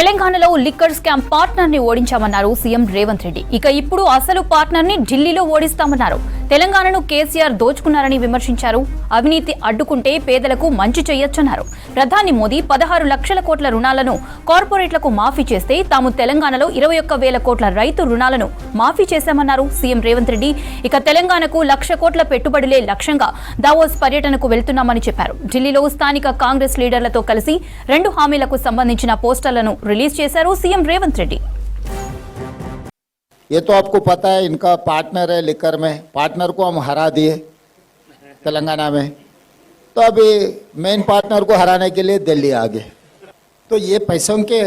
తెలంగాణలో liquor scam partner ని ఓడించామన్నారు CM Revanth Reddy. ఇక ఇప్పుడు అసలు పార్ట్నర్ ని ఢిల్లీలో ఓడిస్తామన్నారు. తెలంగాణను కేసీఆర్ దోచుకున్నారని విమర్శించారు. అవినీతి అడ్డుకుంటే పేదలకు మంచి చేయొచ్చన్నారు. ప్రధాని మోదీ 16 లక్షల కోట్ల రుణాలను కార్పొరేట్లకు మాఫీ చేస్తే తాము తెలంగాణలో 21,000 కోట్ల రైతు రుణాలను మాఫీ చేశామన్నారు సీఎం రేవంత్ రెడ్డి. ఇక తెలంగాణకు 1,00,000 కోట్ల పెట్టుబడులే లక్ష్యంగా దావోస్ పర్యటనకు వెళ్తున్నామని చెప్పారు. ఢిల్లీలో స్థానిక కాంగ్రెస్ లీడర్లతో కలిసి 2 హామీలకు సంబంధించిన పోస్టర్లను रिलीज చేశారు सीएम रेवंत रेड्डी। ये तो आपको पता है इनका पार्टनर है लिकर में, पार्टनर को हम हरा दिए तेलंगाना में, तो अभी मेन पार्टनर को हराने के लिए दिल्ली आ गए। तो ये पैसों के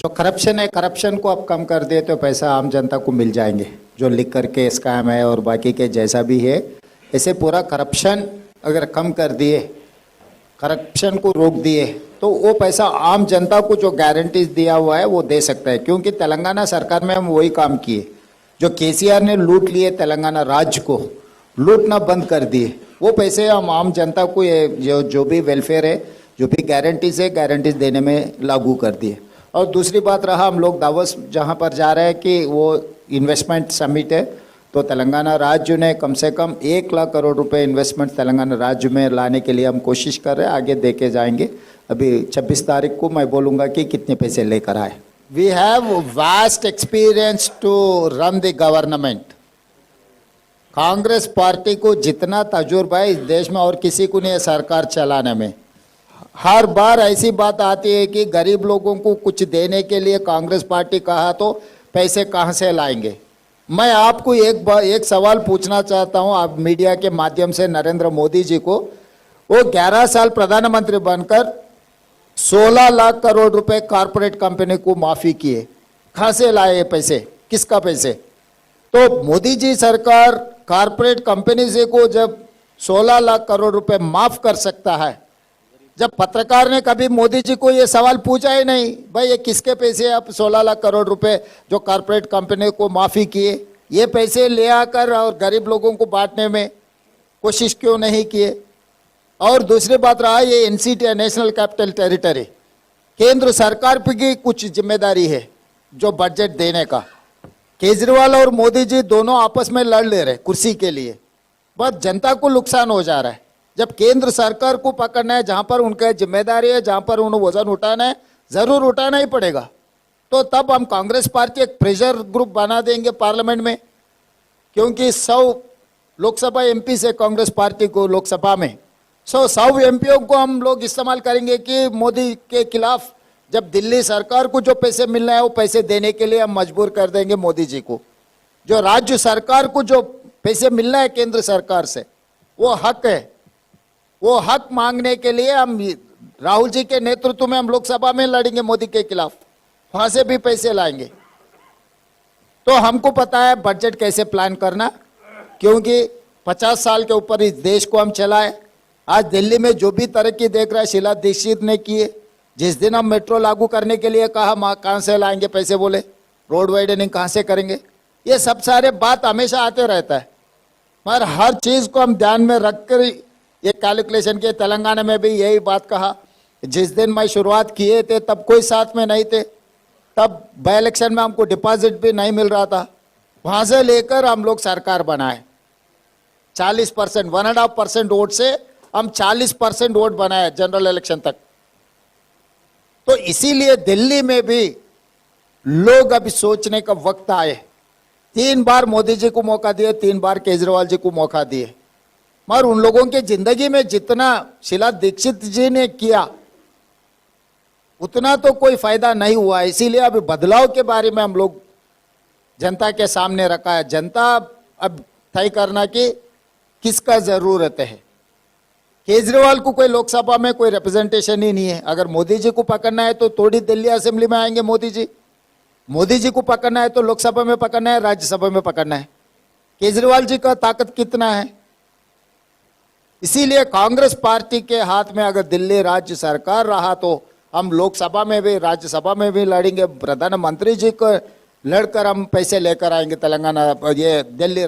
जो करप्शन है, करप्शन को आप कम कर दिए तो पैसा आम जनता को मिल जाएंगे। जो लिकर के स्कैम है और बाकी के जैसा भी है, ऐसे पूरा करप्शन अगर कम कर दिए, करप्शन को रोक दिए तो वो पैसा आम जनता को जो गारंटीज दिया हुआ है वो दे सकता है। क्योंकि तेलंगाना सरकार में हम वही काम किए, जो केसीआर ने लूट लिए तेलंगाना राज्य को लूटना बंद कर दिए, वो पैसे हम आम जनता को जो भी वेलफेयर है, जो भी गारंटीज है, गारंटीज देने में लागू कर दिए। और दूसरी बात रहा, हम लोग दावोस जहाँ पर जा रहे हैं कि वो इन्वेस्टमेंट समिट है, तो तेलंगाना राज्य ने कम से कम 1 लाख करोड़ रुपए इन्वेस्टमेंट तेलंगाना राज्य में लाने के लिए हम कोशिश कर रहे हैं, आगे देके जाएंगे। अभी 26 तारीख को मैं बोलूँगा कि कितने पैसे लेकर आए। We have vast experience to run the government. Congress party को जितना तजुर्बा है इस देश में और किसी को नहीं है सरकार चलाने में। हर बार ऐसी बात आती है कि गरीब लोगों को कुछ देने के लिए कांग्रेस पार्टी कहा तो पैसे कहाँ से लाएंगे। मैं आपको एक सवाल पूछना चाहता हूँ, आप मीडिया के माध्यम से नरेंद्र मोदी जी को, वो 11 साल प्रधानमंत्री बनकर 16 लाख करोड़ रुपए कॉर्पोरेट कंपनी को माफी किए, कहाँ से लाए ये पैसे, किसका पैसे? तो मोदी जी सरकार कॉर्पोरेट कंपनी से को जब 16 लाख करोड़ रुपए माफ कर सकता है, जब पत्रकार ने कभी मोदी जी को ये सवाल पूछा ही नहीं, भाई ये किसके पैसे आप 16 लाख करोड़ रुपए जो कॉर्पोरेट कंपनी को माफी किए, ये पैसे ले आकर और गरीब लोगों को बांटने में कोशिश क्यों नहीं किए? और दूसरी बात रहा, ये एनसीटी है, नेशनल कैपिटल टेरिटरी, केंद्र सरकार की कुछ जिम्मेदारी है जो बजट देने का। केजरीवाल और मोदी जी दोनों आपस में लड़ ले रहे कुर्सी के लिए, बस जनता को नुकसान हो जा रहा है। जब केंद्र सरकार को पकड़ना है, जहां पर उनका जिम्मेदारी है, जहां पर उन्हें वजन उठाना है, जरूर उठाना ही पड़ेगा। तो तब हम कांग्रेस पार्टी एक प्रेशर ग्रुप बना देंगे पार्लियामेंट में, क्योंकि 100 लोकसभा एमपी से कांग्रेस पार्टी को लोकसभा में 100 एमपीओ को हम लोग इस्तेमाल करेंगे कि मोदी के खिलाफ जब दिल्ली सरकार को जो पैसे मिलना है वो पैसे देने के लिए हम मजबूर कर देंगे मोदी जी को। जो राज्य सरकार को जो पैसे मिलना है केंद्र सरकार से, वो हक है, वो हक मांगने के लिए हम राहुल जी के नेतृत्व में हम लोकसभा में लड़ेंगे मोदी के खिलाफ, वहां से भी पैसे लाएंगे। तो हमको पता है बजट कैसे प्लान करना, क्योंकि 50 साल के ऊपर इस देश को हम चलाए। आज दिल्ली में जो भी तरक्की देख रहा है शीला दीक्षित ने किए। जिस दिन हम मेट्रो लागू करने के लिए कहा, कहाँ से लाएंगे पैसे, बोले रोड वाइडनिंग कहाँ से करेंगे। ये सब सारे बात हमेशा आते रहता है, मगर हर चीज को हम ध्यान में रखकर ये कैलकुलेशन किए। तेलंगाना में भी यही बात कहा, जिस दिन मैं शुरुआत किए थे तब कोई साथ में नहीं थे, तब बाई इलेक्शन में हमको डिपॉजिट भी नहीं मिल रहा था, वहां से लेकर हम लोग सरकार बनाए। 40% 1.5% वोट से हम 40% वोट बनाए जनरल इलेक्शन तक। तो इसीलिए दिल्ली में भी लोग अभी सोचने का वक्त आए। 3 बार मोदी जी को मौका दिए, 3 बार केजरीवाल जी को मौका दिए, मगर उन लोगों के जिंदगी में जितना शीला दीक्षित जी ने किया उतना तो कोई फायदा नहीं हुआ। इसीलिए अभी बदलाव के बारे में हम लोग जनता के सामने रखा है। जनता अब तय करना कि किसका जरूरत है। केजरीवाल को कोई लोकसभा में कोई रिप्रेजेंटेशन ही नहीं है। अगर मोदी जी को पकड़ना है तो थोड़ी दिल्ली असेंबली में आएंगे मोदी जी को पकड़ना है तो लोकसभा में पकड़ना है, राज्यसभा में पकड़ना है। केजरीवाल जी का ताकत कितना है। इसीलिए कांग्रेस पार्टी के हाथ में अगर दिल्ली राज्य सरकार रहा तो हम लोकसभा में भी राज्यसभा में भी लड़ेंगे। प्रधानमंत्री जी को लड़कर हम पैसे लेकर आएंगे तेलंगाना, ये दिल्ली